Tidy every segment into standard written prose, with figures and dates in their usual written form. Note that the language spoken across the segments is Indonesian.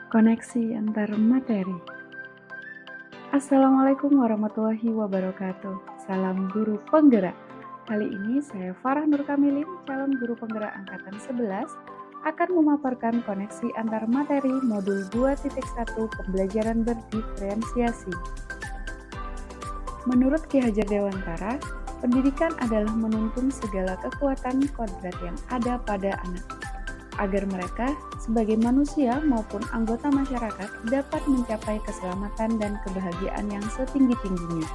Koneksi antar materi. Assalamualaikum warahmatullahi wabarakatuh. Salam guru penggerak. Kali ini saya Farah Nur Kamilin, calon guru penggerak angkatan 11, akan memaparkan koneksi antar materi modul 2.1 pembelajaran berdiferensiasi. Menurut Ki Hajar Dewantara, pendidikan adalah menuntun segala kekuatan kodrat yang ada pada anak, agar mereka sebagai manusia maupun anggota masyarakat dapat mencapai keselamatan dan kebahagiaan yang setinggi-tingginya.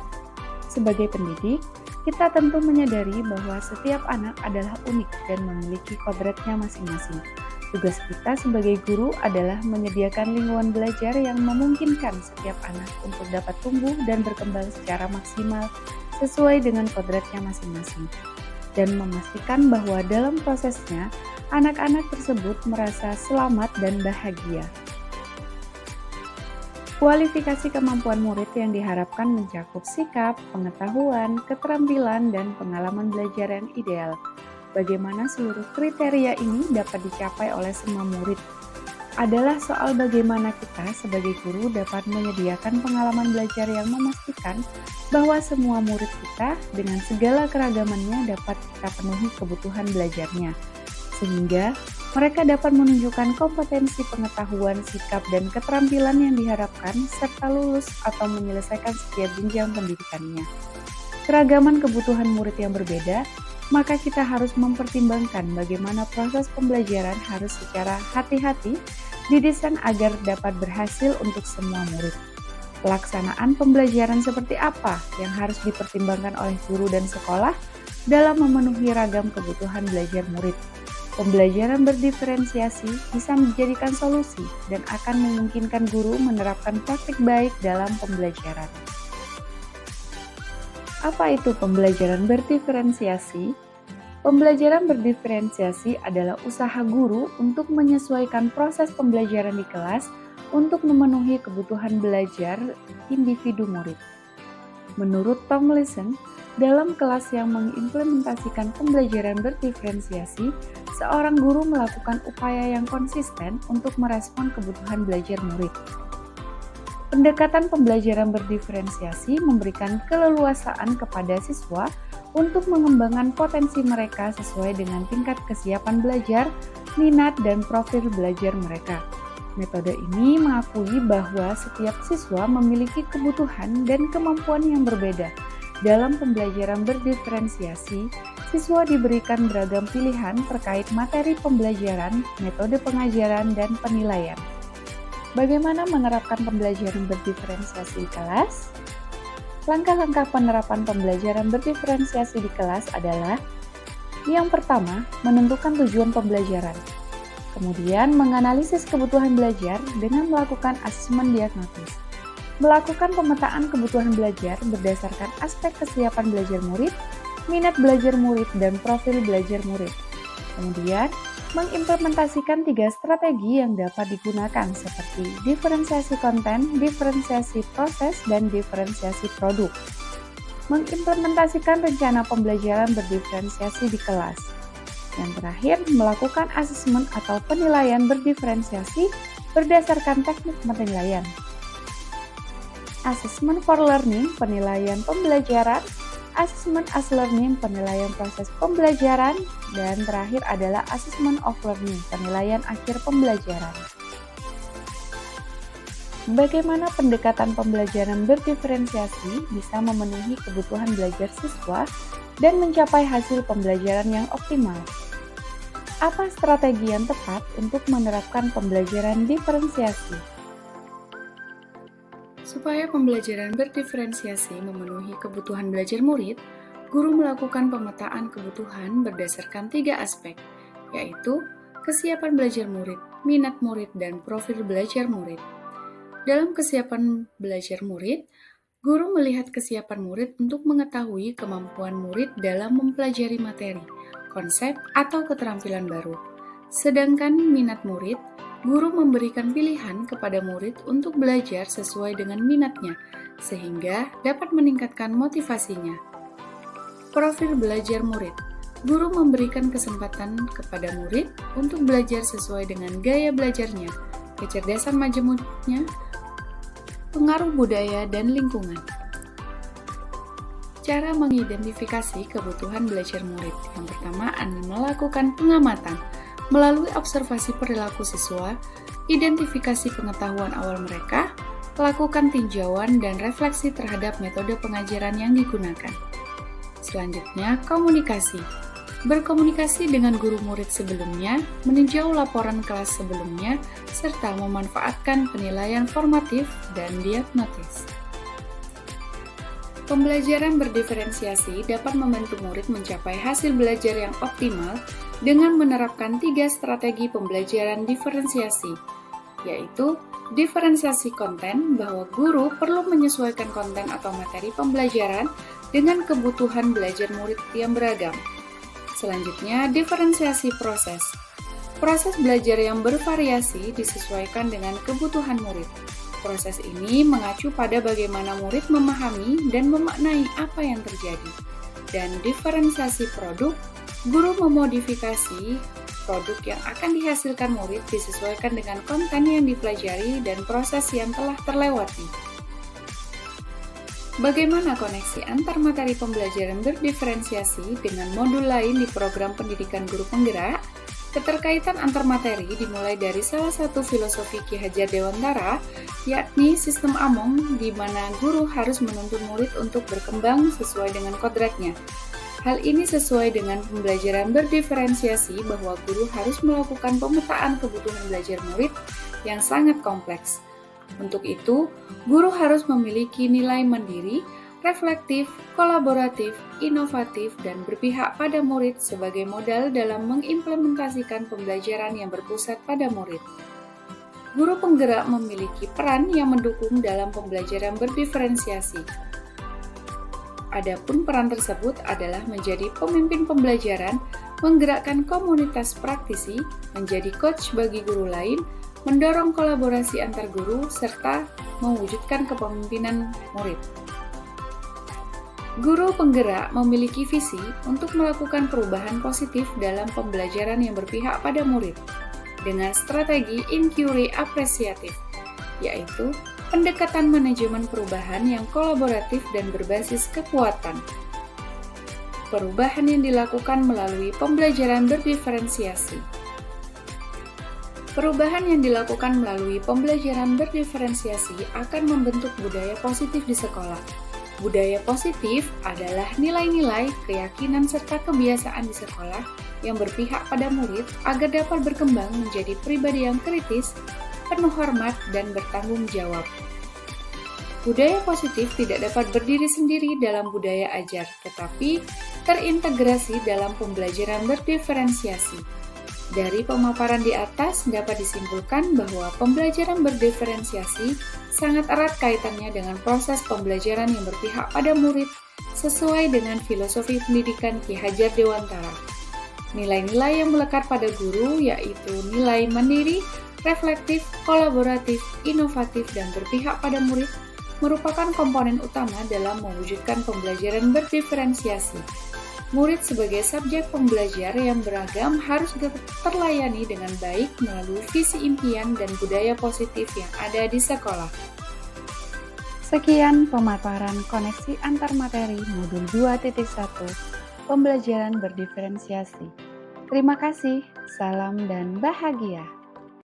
Sebagai pendidik, kita tentu menyadari bahwa setiap anak adalah unik dan memiliki kodratnya masing-masing. Tugas kita sebagai guru adalah menyediakan lingkungan belajar yang memungkinkan setiap anak untuk dapat tumbuh dan berkembang secara maksimal sesuai dengan kodratnya masing-masing, dan memastikan bahwa dalam prosesnya, anak-anak tersebut merasa selamat dan bahagia. Kualifikasi kemampuan murid yang diharapkan mencakup sikap, pengetahuan, keterampilan, dan pengalaman belajar yang ideal. Bagaimana seluruh kriteria ini dapat dicapai oleh semua murid adalah soal bagaimana kita sebagai guru dapat menyediakan pengalaman belajar yang memastikan bahwa semua murid kita dengan segala keragamannya dapat kita penuhi kebutuhan belajarnya, sehingga mereka dapat menunjukkan kompetensi pengetahuan, sikap, dan keterampilan yang diharapkan serta lulus atau menyelesaikan setiap jenjang pendidikannya. Keragaman kebutuhan murid yang berbeda, maka kita harus mempertimbangkan bagaimana proses pembelajaran harus secara hati-hati didesain agar dapat berhasil untuk semua murid. Pelaksanaan pembelajaran seperti apa yang harus dipertimbangkan oleh guru dan sekolah dalam memenuhi ragam kebutuhan belajar murid. Pembelajaran berdiferensiasi bisa menjadikan solusi dan akan memungkinkan guru menerapkan praktik baik dalam pembelajaran. Apa itu pembelajaran berdiferensiasi? Pembelajaran berdiferensiasi adalah usaha guru untuk menyesuaikan proses pembelajaran di kelas untuk memenuhi kebutuhan belajar individu murid. Menurut Tomlinson, dalam kelas yang mengimplementasikan pembelajaran berdiferensiasi, seorang guru melakukan upaya yang konsisten untuk merespon kebutuhan belajar murid. Pendekatan pembelajaran berdiferensiasi memberikan keleluasaan kepada siswa untuk mengembangkan potensi mereka sesuai dengan tingkat kesiapan belajar, minat, dan profil belajar mereka. Metode ini mengakui bahwa setiap siswa memiliki kebutuhan dan kemampuan yang berbeda. Dalam pembelajaran berdiferensiasi, siswa diberikan beragam pilihan terkait materi pembelajaran, metode pengajaran, dan penilaian. Bagaimana menerapkan pembelajaran berdiferensiasi di kelas? Langkah-langkah penerapan pembelajaran berdiferensiasi di kelas adalah: yang pertama, menentukan tujuan pembelajaran. Kemudian, menganalisis kebutuhan belajar dengan melakukan asesmen diagnosis. Melakukan pemetaan kebutuhan belajar berdasarkan aspek kesiapan belajar murid, minat belajar murid, dan profil belajar murid. Kemudian, mengimplementasikan 3 strategi yang dapat digunakan seperti diferensiasi konten, diferensiasi proses, dan diferensiasi produk. Mengimplementasikan rencana pembelajaran berdiferensiasi di kelas. Yang terakhir, melakukan asesmen atau penilaian berdiferensiasi berdasarkan teknik penilaian. Assessment for learning, penilaian pembelajaran, Assessment as learning, penilaian proses pembelajaran, dan terakhir adalah assessment of learning, penilaian akhir pembelajaran. Bagaimana pendekatan pembelajaran berdiferensiasi bisa memenuhi kebutuhan belajar siswa dan mencapai hasil pembelajaran yang optimal? Apa strategi yang tepat untuk menerapkan pembelajaran diferensiasi? Supaya pembelajaran berdiferensiasi memenuhi kebutuhan belajar murid, guru melakukan pemetaan kebutuhan berdasarkan 3 aspek, yaitu kesiapan belajar murid, minat murid, dan profil belajar murid. Dalam kesiapan belajar murid, guru melihat kesiapan murid untuk mengetahui kemampuan murid dalam mempelajari materi, konsep, atau keterampilan baru. Sedangkan minat murid, guru memberikan pilihan kepada murid untuk belajar sesuai dengan minatnya, sehingga dapat meningkatkan motivasinya. Profil belajar murid, guru memberikan kesempatan kepada murid untuk belajar sesuai dengan gaya belajarnya, kecerdasan majemuknya, pengaruh budaya, dan lingkungan. Cara mengidentifikasi kebutuhan belajar murid. Yang pertama, Anda melakukan pengamatan melalui observasi perilaku siswa, identifikasi pengetahuan awal mereka, lakukan tinjauan dan refleksi terhadap metode pengajaran yang digunakan. Selanjutnya, komunikasi. Berkomunikasi dengan guru murid sebelumnya, meninjau laporan kelas sebelumnya, serta memanfaatkan penilaian formatif dan diagnosis. Pembelajaran berdiferensiasi dapat membantu murid mencapai hasil belajar yang optimal dengan menerapkan 3 strategi pembelajaran diferensiasi, yaitu diferensiasi konten, bahwa guru perlu menyesuaikan konten atau materi pembelajaran dengan kebutuhan belajar murid yang beragam. Selanjutnya, diferensiasi proses. Proses belajar yang bervariasi disesuaikan dengan kebutuhan murid. Proses ini mengacu pada bagaimana murid memahami dan memaknai apa yang terjadi. Dan diferensiasi produk, guru memodifikasi produk yang akan dihasilkan murid disesuaikan dengan konten yang dipelajari dan proses yang telah terlewati. Bagaimana koneksi antar materi pembelajaran berdiferensiasi dengan modul lain di program pendidikan guru penggerak? Keterkaitan antar materi dimulai dari salah satu filosofi Ki Hajar Dewantara, yakni sistem Among, di mana guru harus menuntun murid untuk berkembang sesuai dengan kodratnya. Hal ini sesuai dengan pembelajaran berdiferensiasi bahwa guru harus melakukan pemetaan kebutuhan belajar murid yang sangat kompleks. Untuk itu, guru harus memiliki nilai mandiri, reflektif, kolaboratif, inovatif, dan berpihak pada murid sebagai modal dalam mengimplementasikan pembelajaran yang berpusat pada murid. Guru penggerak memiliki peran yang mendukung dalam pembelajaran berdiferensiasi. Adapun peran tersebut adalah menjadi pemimpin pembelajaran, menggerakkan komunitas praktisi, menjadi coach bagi guru lain, mendorong kolaborasi antar guru, serta mewujudkan kepemimpinan murid. Guru penggerak memiliki visi untuk melakukan perubahan positif dalam pembelajaran yang berpihak pada murid dengan strategi inquiry apresiatif, yaitu pendekatan manajemen perubahan yang kolaboratif dan berbasis kekuatan. Perubahan yang dilakukan melalui pembelajaran berdiferensiasi. Perubahan yang dilakukan melalui pembelajaran berdiferensiasi akan membentuk budaya positif di sekolah. Budaya positif adalah nilai-nilai, keyakinan, serta kebiasaan di sekolah yang berpihak pada murid agar dapat berkembang menjadi pribadi yang kritis, penuh hormat, dan bertanggung jawab. Budaya positif tidak dapat berdiri sendiri dalam budaya ajar, tetapi terintegrasi dalam pembelajaran berdiferensiasi. Dari pemaparan di atas dapat disimpulkan bahwa pembelajaran berdiferensiasi sangat erat kaitannya dengan proses pembelajaran yang berpihak pada murid sesuai dengan filosofi pendidikan Ki Hajar Dewantara. Nilai-nilai yang melekat pada guru yaitu nilai mandiri, reflektif, kolaboratif, inovatif, dan berpihak pada murid merupakan komponen utama dalam mewujudkan pembelajaran berdiferensiasi. Murid sebagai subjek pembelajar yang beragam harus terlayani dengan baik melalui visi impian dan budaya positif yang ada di sekolah. Sekian pemaparan koneksi antar materi modul 2.1 pembelajaran berdiferensiasi. Terima kasih, salam dan bahagia.